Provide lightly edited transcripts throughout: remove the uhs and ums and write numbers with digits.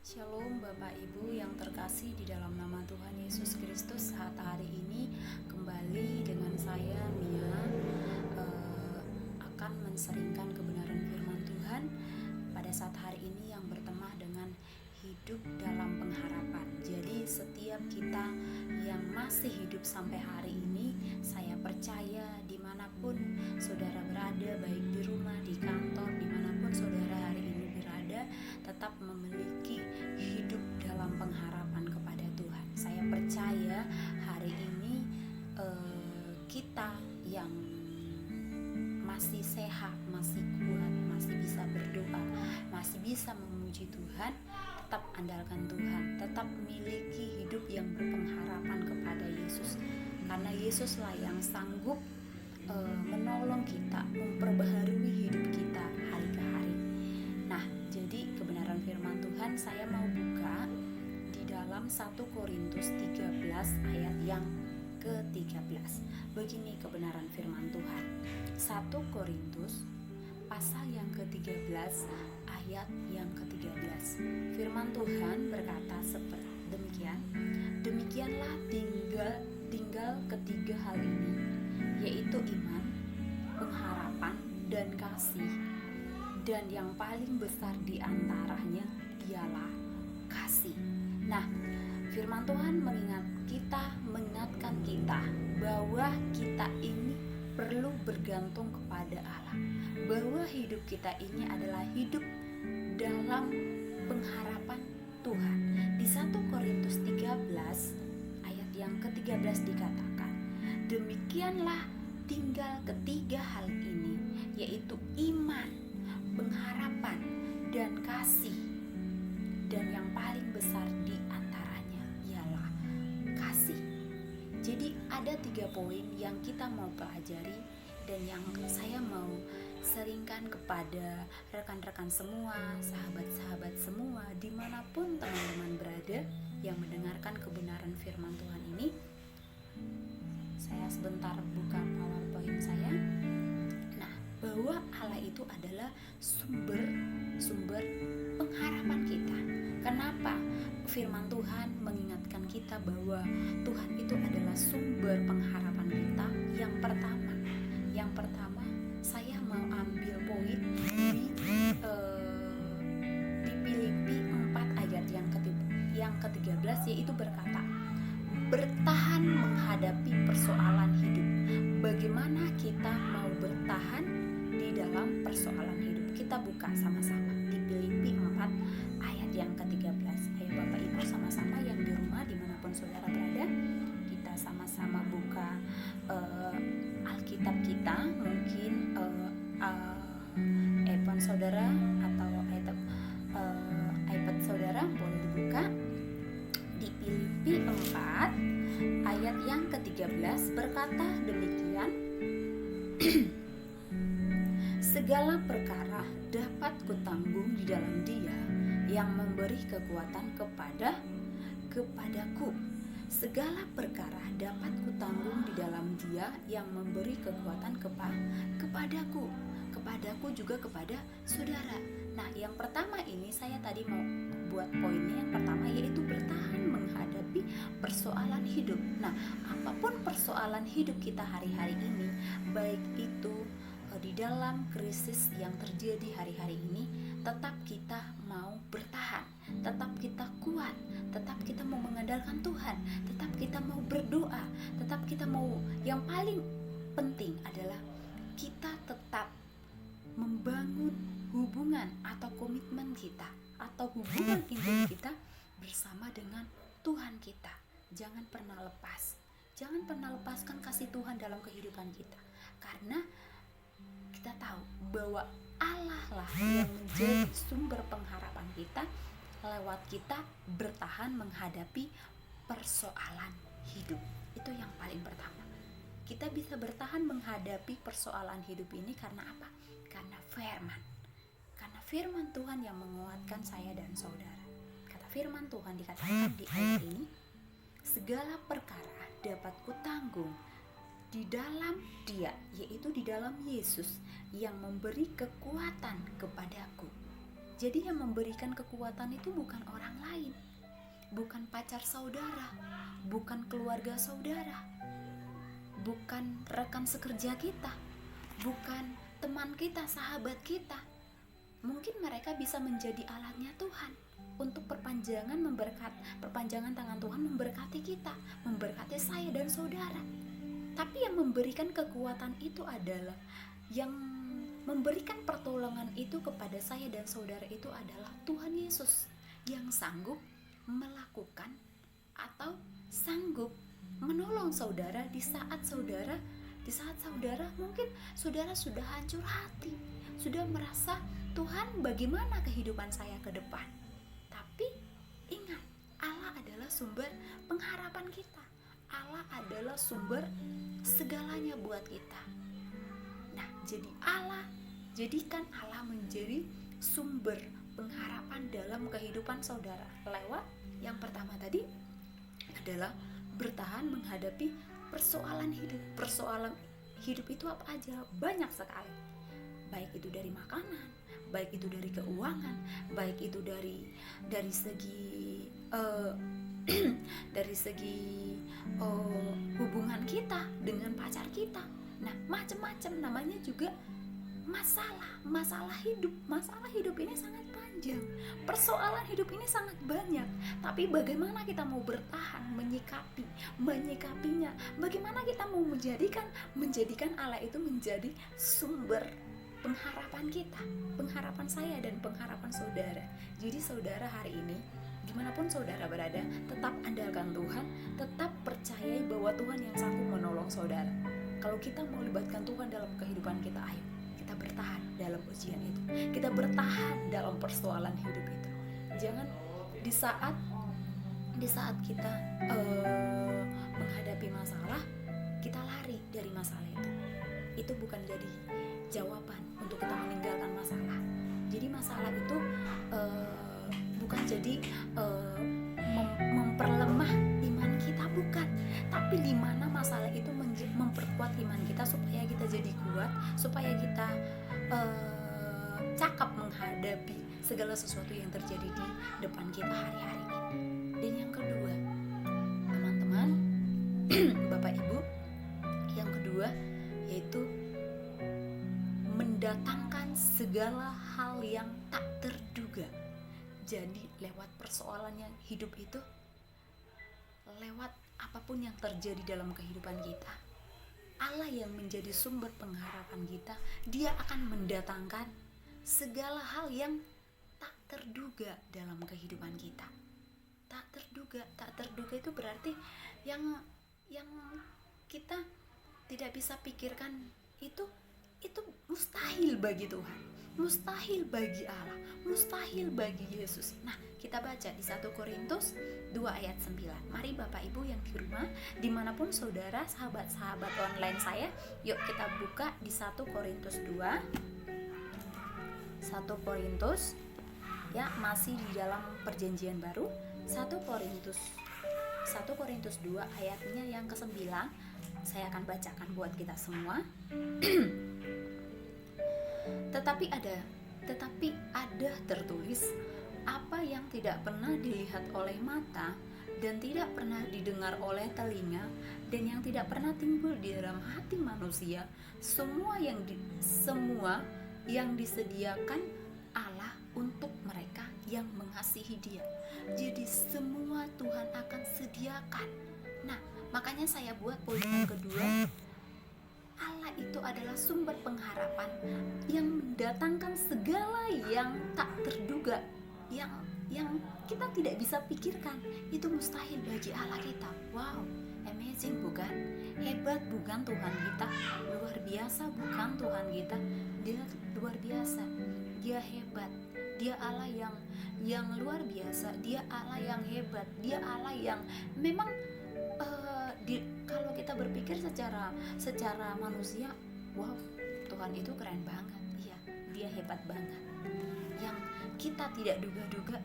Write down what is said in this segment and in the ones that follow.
Shalom Bapak Ibu yang terkasih di dalam nama Tuhan Yesus Kristus. Saat hari ini kembali dengan saya Mia akan menseringkan kebenaran firman Tuhan pada saat hari ini yang bertema dengan hidup dalam pengharapan. Jadi setiap kita yang masih hidup sampai hari ini, saya percaya dimanapun saudara berada, baik di rumah, di kantor, dimanapun saudara hari ini berada, tetap memiliki hidup dalam pengharapan kepada Tuhan. Saya percaya hari ini kita yang masih sehat, masih kuat, masih bisa berdoa, masih bisa memuji Tuhan, tetap andalkan Tuhan, tetap miliki hidup yang berpengharapan kepada Yesus, karena Yesuslah yang sanggup menolong kita, memperbaharui hidup kita hari ke hari. Nah, jadi kebenaran firman Tuhan saya mau buka di dalam 1 Korintus 13 ayat yang ke-13. Begini kebenaran firman Tuhan. 1 Korintus pasal yang ke-13 ayat yang ke-13. Firman Tuhan berkata seperti demikian. Demikianlah tinggal ketiga hal ini, yaitu iman, pengharapan, dan kasih. Dan yang paling besar di antaranya ialah kasih. Nah, firman Tuhan mengingatkan kita bahwa kita ini perlu bergantung kepada Allah, bahwa hidup kita ini adalah hidup dalam pengharapan Tuhan. Di 1 Korintus 13 ayat yang ke-13 dikatakan, demikianlah tinggal ketiga hal ini, yaitu iman, pengharapan, dan kasih. Dan yang paling besar di antaranya ialah kasih. Jadi ada 3 poin yang kita mau pelajari dan yang saya mau seringkan kepada rekan-rekan semua, sahabat-sahabat semua, dimanapun teman-teman berada yang mendengarkan kebenaran firman Tuhan ini. Saya sebentar buka PowerPoint saya. Nah, bahwa Allah itu adalah sumber pengharapan kita. Kenapa firman Tuhan mengingatkan kita bahwa Tuhan itu adalah sumber pengharapan kita? Yang pertama, saya mau ambil poin di Filipi 4 ayat yang ke-13, yaitu berkata, bertahan menghadapi persoalan hidup. Bagaimana kita mau bertahan di dalam persoalan hidup? Kita buka sama-sama di Filipi 4 ayat yang ke-13. Ayo Bapak Ibu sama-sama yang di rumah dimanapun saudara berada, kita sama-sama buka Alkitab kita. Mungkin iPhone saudara atau iPad saudara boleh dibuka di Filipi 4 ayat yang ke-13 berkata demikian. Segala perkara dapat kutanggung di dalam Dia yang memberi kekuatan kepadaku. Segala perkara dapat kutanggung di dalam Dia yang memberi kekuatan kepadaku juga kepada saudara. Nah, yang pertama ini saya tadi mau buat poinnya yang pertama, yaitu bertahan menghadapi persoalan hidup. Nah, apapun persoalan hidup kita hari-hari ini, baik itu di dalam krisis yang terjadi hari-hari ini, tetap kita mau bertahan, tetap kita kuat, tetap kita mau mengandalkan Tuhan, tetap kita mau berdoa, tetap kita mau, yang paling penting adalah kita tetap membangun hubungan atau komitmen kita atau hubungan intim kita bersama dengan Tuhan kita. Jangan pernah lepaskan kasih Tuhan dalam kehidupan kita, karena kita tahu bahwa Allah lah yang menjadi sumber pengharapan kita lewat kita bertahan menghadapi persoalan hidup. Itu yang paling pertama. Kita bisa bertahan menghadapi persoalan hidup ini karena apa? Karena firman Tuhan yang menguatkan saya dan saudara. Kata firman Tuhan dikatakan di ayat ini, segala perkara dapat kutanggung di dalam Dia, yaitu di dalam Yesus yang memberi kekuatan kepadaku. Jadi yang memberikan kekuatan itu bukan orang lain, bukan pacar saudara, bukan keluarga saudara, bukan rekan sekerja kita, bukan teman kita, sahabat kita. Mungkin mereka bisa menjadi alatnya Tuhan untuk perpanjangan tangan Tuhan memberkati kita, memberkati saya dan saudara. Tapi yang memberikan kekuatan itu adalah, yang memberikan pertolongan itu kepada saya dan saudara itu adalah Tuhan Yesus, yang sanggup melakukan atau sanggup menolong saudara di saat saudara mungkin saudara sudah hancur hati, sudah merasa, Tuhan bagaimana kehidupan saya ke depan. Tapi ingat, Allah adalah sumber pengharapan kita. Allah adalah sumber segalanya buat kita. Nah, jadikan Allah menjadi sumber pengharapan dalam kehidupan saudara. Lewat yang pertama tadi adalah bertahan menghadapi persoalan hidup. Persoalan hidup itu apa aja? Banyak sekali. Baik itu dari makanan, baik itu dari keuangan, baik itu dari segi hubungan kita dengan pacar kita. Nah, macam-macam, namanya juga masalah hidup. Masalah hidup ini sangat panjang, persoalan hidup ini sangat banyak. Tapi bagaimana kita mau bertahan menyikapinya? Bagaimana kita mau menjadikan Allah itu menjadi sumber pengharapan kita, pengharapan saya dan pengharapan saudara. Jadi saudara hari ini, dimanapun saudara berada, tetap andalkan Tuhan, tetap percayai bahwa Tuhan yang sanggup menolong saudara. Kalau kita mau libatkan Tuhan dalam kehidupan kita, ayo kita bertahan dalam ujian itu, kita bertahan dalam persoalan hidup itu. Jangan di saat kita menghadapi masalah, kita lari dari masalah itu. Itu bukan jadi jawaban untuk kita meninggalkan masalah. Jadi masalah itu bukan jadi memperlemah iman kita, bukan. Tapi di mana masalah itu memperkuat iman kita supaya kita jadi kuat, supaya kita cakap menghadapi segala sesuatu yang terjadi di depan kita hari-hari ini. Dan yang kedua, teman-teman, Bapak Ibu, yang kedua yaitu mendatangkan segala hal yang tak terduga. Jadi lewat persoalannya hidup itu, lewat apapun yang terjadi dalam kehidupan kita, Allah yang menjadi sumber pengharapan kita, Dia akan mendatangkan segala hal yang tak terduga dalam kehidupan kita. Tak terduga itu berarti yang kita tidak bisa pikirkan, itu mustahil bagi Tuhan, mustahil bagi Allah, mustahil bagi Yesus. Nah, kita baca di 1 Korintus 2 ayat 9. Mari Bapak Ibu yang di rumah, dimanapun saudara, sahabat-sahabat online saya, yuk kita buka di 1 Korintus 2. 1 Korintus, ya, masih di dalam perjanjian baru. 1 Korintus 2 ayatnya yang ke-9. Saya akan bacakan buat kita semua. Tetapi ada tertulis, apa yang tidak pernah dilihat oleh mata dan tidak pernah didengar oleh telinga dan yang tidak pernah timbul di dalam hati manusia, semua yang disediakan Allah untuk mereka yang mengasihi Dia. Jadi semua Tuhan akan sediakan. Nah, makanya saya buat poin yang kedua, Allah itu adalah sumber pengharapan yang mendatangkan segala yang tak terduga, yang kita tidak bisa pikirkan. Itu mustahil bagi Allah kita. Wow, amazing bukan? Hebat bukan Tuhan kita? Luar biasa bukan Tuhan kita? Dia luar biasa, Dia hebat, Dia Allah yang luar biasa, Dia Allah yang hebat, Dia Allah yang memang kalau kita berpikir secara manusia, wow, Tuhan itu keren banget, iya, Dia hebat banget. Yang kita tidak duga-duga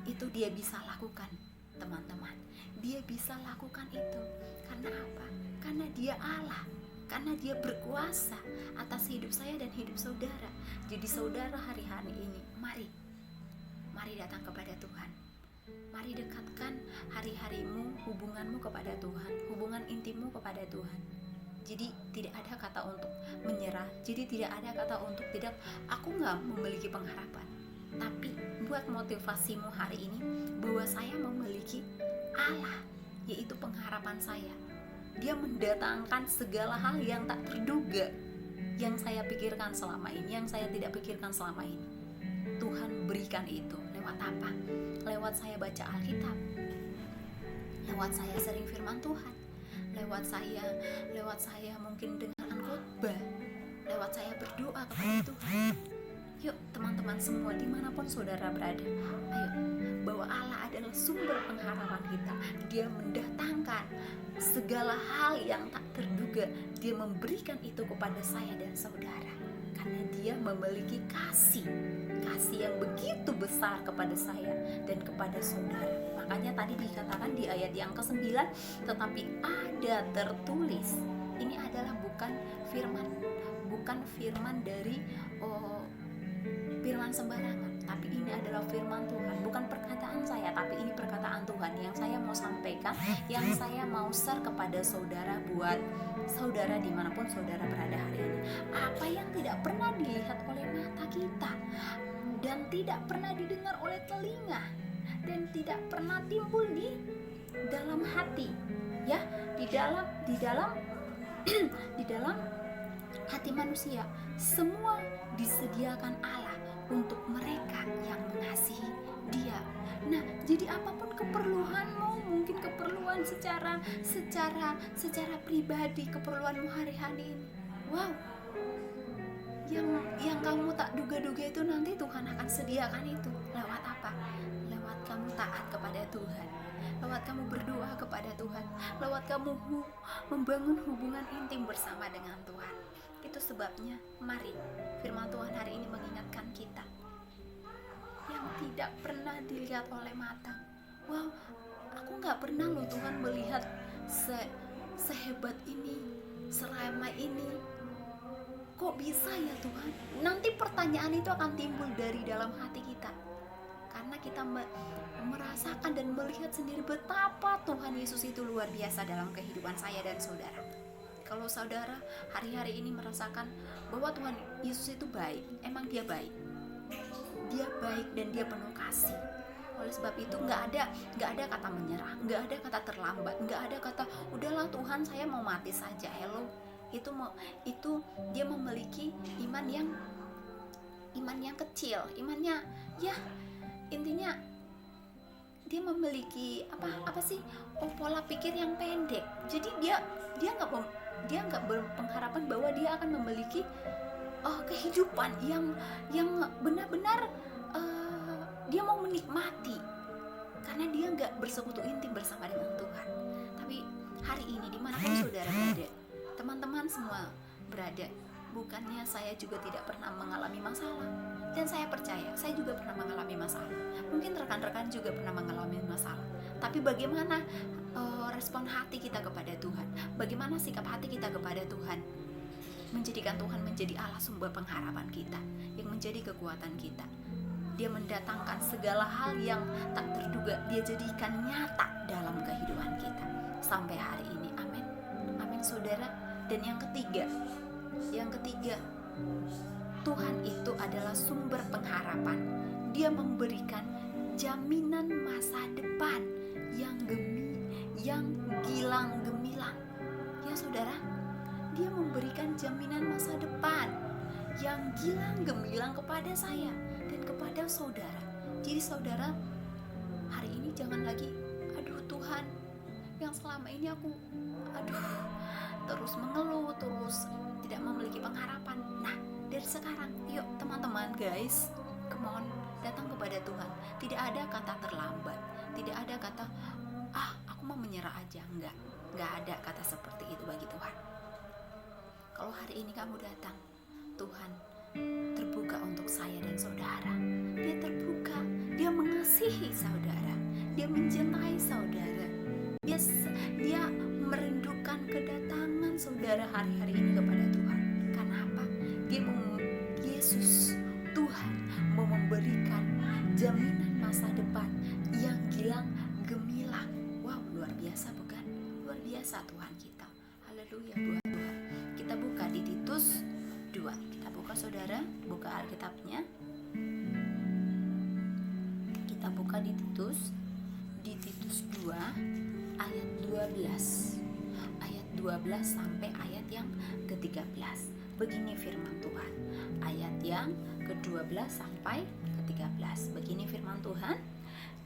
itu Dia bisa lakukan, teman-teman. Dia bisa lakukan itu. Karena apa? Karena Dia Allah, karena Dia berkuasa atas hidup saya dan hidup saudara. Jadi saudara hari-hari ini, mari Mari datang kepada Tuhan. Mari dekatkan hari-harimu, hubunganmu kepada Tuhan, hubungan intimmu kepada Tuhan. Jadi tidak ada kata untuk menyerah. Jadi tidak ada kata untuk tidak, aku gak memiliki pengharapan. Tapi buat motivasimu hari ini bahwa saya memiliki Allah, yaitu pengharapan saya. Dia mendatangkan segala hal yang tak terduga, yang saya pikirkan selama ini, yang saya tidak pikirkan selama ini. Tuhan berikan itu. Lewat apa? Lewat saya baca Alkitab, lewat saya sering firman Tuhan, lewat saya mungkin dengarkan khotbah, lewat saya berdoa kepada Tuhan. Yuk teman-teman semua, dimanapun saudara berada, ayo, bahwa Allah adalah sumber pengharapan kita. Dia mendatangkan segala hal yang tak terduga. Dia memberikan itu kepada saya dan saudara, karena dia memiliki kasih yang begitu besar kepada saya dan kepada saudara. Makanya tadi dikatakan di ayat yang ke-9, tetapi ada tertulis. Ini adalah bukan firman dari firman sembarangan, tapi ini adalah firman Tuhan. Bukan perkataan saya, tapi ini perkataan Tuhan yang saya mau sampaikan, yang saya mau share kepada saudara, buat saudara dimanapun saudara berada hari ini. Apa yang tidak pernah dilihat oleh mata kita, dan tidak pernah didengar oleh telinga, dan tidak pernah timbul di dalam hati, ya, di dalam hati manusia, semua disediakan Allah untuk mereka yang mengasihi Dia. Nah, jadi apapun keperluanmu, mungkin keperluan secara pribadi, keperluanmu hari-hari ini, wow, yang kamu tak duga-duga itu nanti Tuhan akan sediakan itu. Lewat apa? Lewat kamu taat kepada Tuhan, lewat kamu berdoa kepada Tuhan, lewat kamu membangun hubungan intim bersama dengan Tuhan. Itu sebabnya mari firman Tuhan hari ini mengingatkan kita yang tidak pernah dilihat oleh mata. Wow, aku gak pernah loh Tuhan melihat sehebat ini, seramai ini. Kok bisa ya Tuhan? Nanti pertanyaan itu akan timbul dari dalam hati kita, karena kita merasakan dan melihat sendiri betapa Tuhan Yesus itu luar biasa dalam kehidupan saya dan saudara. Kalau saudara hari-hari ini merasakan bahwa Tuhan Yesus itu baik, emang Dia baik. Dia baik dan Dia penuh kasih. Oleh sebab itu nggak ada kata menyerah, nggak ada kata terlambat, nggak ada kata udahlah Tuhan saya mau mati saja. Hello, itu dia memiliki iman yang kecil, imannya ya intinya dia memiliki pola pikir yang pendek. Jadi dia nggak berpengharapan bahwa dia akan memiliki kehidupan yang benar-benar dia mau menikmati, karena dia nggak bersekutu intim bersama dengan Tuhan. Tapi hari ini dimanapun saudara berada, teman-teman semua berada, bukannya saya juga tidak pernah mengalami masalah, dan saya percaya saya juga pernah mengalami masalah. Mungkin rekan-rekan juga pernah mengalami masalah. Tapi bagaimana respon hati kita kepada Tuhan? Bagaimana sikap hati kita kepada Tuhan? Menjadikan Tuhan menjadi Allah sumber pengharapan kita, yang menjadi kekuatan kita. Dia mendatangkan segala hal yang tak terduga, Dia jadikan nyata dalam kehidupan kita sampai hari ini. Amin, amin saudara. Dan yang ketiga, Tuhan itu adalah sumber pengharapan. Dia memberikan jaminan masa depan yang gilang gemilang. Ya saudara, Dia memberikan jaminan masa depan yang gilang gemilang kepada saya dan kepada saudara. Jadi saudara, hari ini jangan lagi, aduh Tuhan, yang selama ini aku terus mengeluh, terus tidak memiliki pengharapan. Nah, dari sekarang, yuk teman-teman, guys, come on, datang kepada Tuhan. Tidak ada kata terlambat, tidak ada kata aku mau menyerah aja. Enggak ada kata seperti itu bagi Tuhan. Kalau hari ini kamu datang, Tuhan terbuka untuk saya dan saudara. Dia terbuka, Dia mengasihi saudara, Dia mencintai saudara. Dia merindukan kedatangan saudara hari-hari ini kepada Tuhan. Karena apa? Yesus Tuhan mau memberikan jaminan masa depan yang gilang gemilang. Wow, luar biasa bukan? Luar biasa Tuhan kita. Haleluya buat Tuhan. Kita buka di Titus 2. Kita buka saudara, buka Alkitabnya. Kita buka di Titus 2 ayat 12. Ayat 12 sampai ayat yang ke-13. Begini firman Tuhan. Ayat yang ke-12 sampai ke-13. Begini firman Tuhan.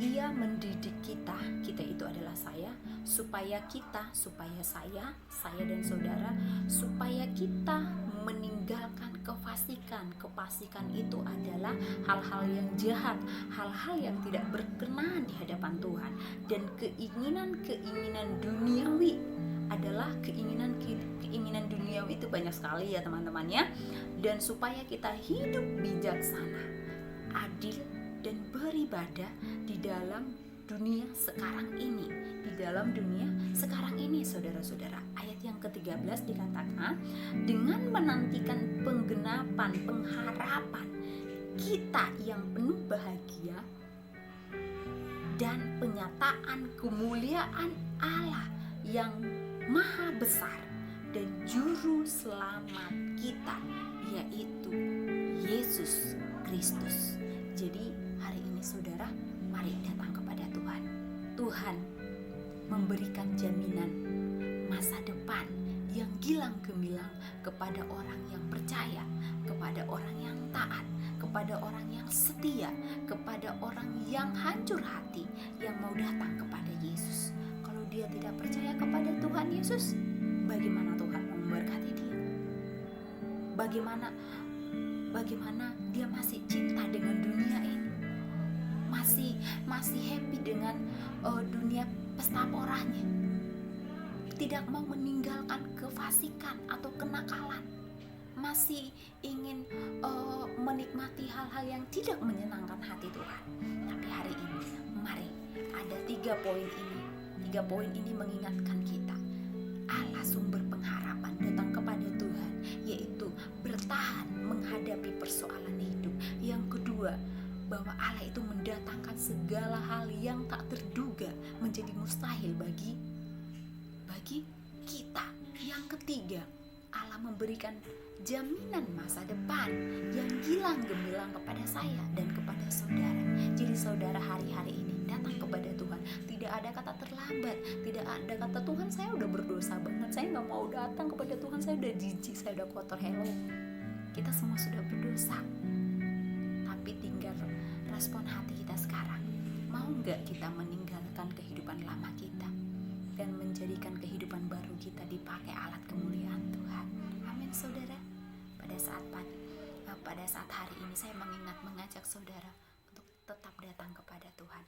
Ia mendidik kita itu adalah saya, supaya saya dan saudara, supaya kita meninggalkan kefasikan. Kefasikan itu adalah hal-hal yang jahat, hal-hal yang tidak berkenan di hadapan Tuhan. Dan keinginan duniawi adalah keinginan duniawi itu banyak sekali ya teman-teman ya. Dan supaya kita hidup bijaksana, adil, dan beribadah di dalam dunia sekarang ini. Di dalam dunia sekarang ini saudara-saudara. Ayat yang ke-13 dikatakan, dengan menantikan penggenapan pengharapan kita yang penuh bahagia dan penyataan kemuliaan Allah yang maha besar dan juru selamat kita, yaitu Yesus Kristus. Jadi hari ini saudara, mari datang kepada Tuhan. Tuhan memberikan jaminan masa depan yang gilang gemilang kepada orang yang percaya, kepada orang yang taat, kepada orang yang setia, kepada orang yang hancur hati, yang mau datang kepada Yesus. Kalau dia tidak percaya kepada Tuhan Yesus, bagaimana Tuhan mau memberkati dia? Bagaimana dia masih cinta dengan dunia ini, masih happy dengan dunia pesta poranya, tidak mau meninggalkan kefasikan atau kenakalan, masih ingin menikmati hal-hal yang tidak menyenangkan hati Tuhan. Tapi hari ini mari, ada 3 poin ini. 3 poin ini mengingatkan kita Allah sumber pengharapan datang kepada Tuhan, yaitu bertahan menghadapi persoalan hidup. Yang kedua, bahwa Allah itu mendatangkan segala hal yang tak terduga menjadi mustahil bagi kita. Yang ketiga, Allah memberikan jaminan masa depan yang gilang gemilang kepada saya dan kepada saudara. Jadi saudara hari-hari ini datang kepada Tuhan. Tidak ada kata terlambat, tidak ada kata Tuhan saya udah berdosa banget, saya gak mau datang kepada Tuhan, saya udah jijik, saya udah kotor. Hello, kita semua sudah berdosa. Tapi tinggal respon hati kita sekarang. Mau gak kita meninggalkan kehidupan lama kita dan menjadikan kehidupan baru kita dipakai alat kemuliaan Tuhan? Amin saudara. Pada saat hari ini saya mengajak saudara untuk tetap datang kepada Tuhan,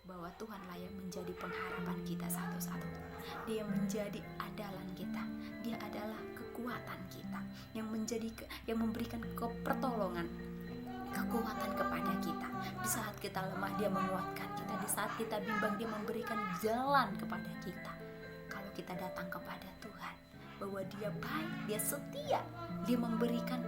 bahwa Tuhanlah yang menjadi pengharapan kita satu-satunya. Dia menjadi andalan kita, Dia adalah kekuatan kita, yang memberikan pertolongan, kekuatan kepada kita. Di saat kita lemah, Dia menguatkan kita. Di saat kita bimbang, Dia memberikan jalan kepada kita. Kalau kita datang kepada Tuhan, bahwa Dia baik, Dia setia, Dia memberikan,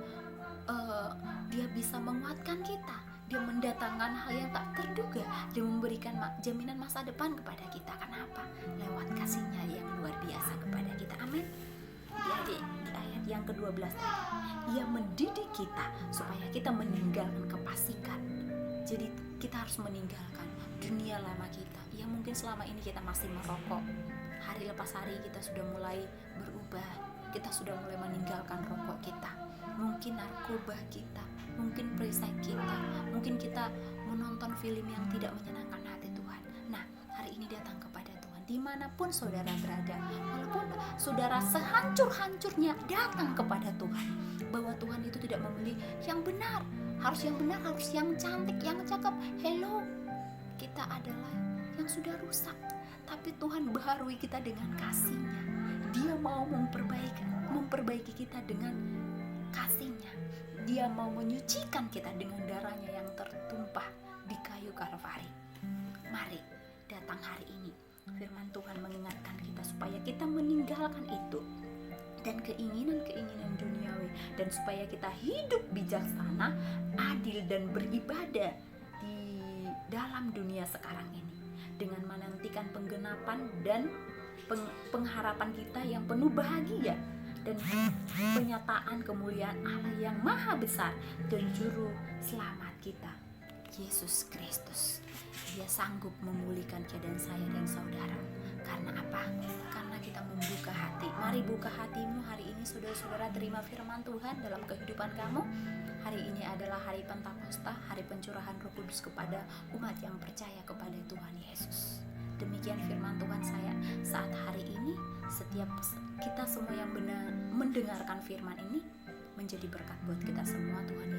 Dia bisa menguatkan kita, Dia mendatangkan hal yang tak terduga, Dia memberikan jaminan masa depan kepada kita. Kenapa? Lewat kasih-Nya yang luar biasa kepada kita. Amin. Di ayat yang ke-12 tadi, Ia mendidik kita supaya kita meninggalkan kefasikan. Jadi kita harus meninggalkan dunia lama kita yang mungkin selama ini kita masih merokok. Hari lepas hari kita sudah mulai berubah, kita sudah mulai meninggalkan rokok kita, mungkin narkoba kita, mungkin perisai kita, mungkin kita menonton film yang tidak menyenangkan hati Tuhan. Nah, hari ini datang kepada Tuhan dimanapun saudara berada, walaupun saudara sehancur-hancurnya, datang kepada Tuhan, bahwa Tuhan itu tidak memilih yang benar, harus yang cantik, yang cakep. Hello, kita adalah yang sudah rusak, tapi Tuhan baharui kita dengan kasih-Nya. Dia mau memperbaiki kita dengan kasih-Nya. Dia mau menyucikan kita dengan darah-Nya yang tertumpah di kayu Kalvari. Mari datang hari ini. Firman Tuhan mengingatkan kita supaya kita meninggalkan itu dan keinginan-keinginan duniawi, dan supaya kita hidup bijaksana, adil, dan beribadah di dalam dunia sekarang ini, dengan menantikan penggenapan dan pengharapan kita yang penuh bahagia dan penyataan kemuliaan Allah yang maha besar dan juru selamat kita, Yesus Kristus. Dia sanggup memulihkan keadaan saya dan saudara. Karena apa? Karena kita membuka hati. Mari buka hatimu hari ini, saudara-saudara, terima firman Tuhan dalam kehidupan kamu. Hari ini adalah hari Pentakosta, hari pencurahan Roh Kudus kepada umat yang percaya kepada Tuhan Yesus. Demikian firman Tuhan saya saat hari ini. Setiap kita semua yang benar mendengarkan firman ini menjadi berkat buat kita semua. Tuhan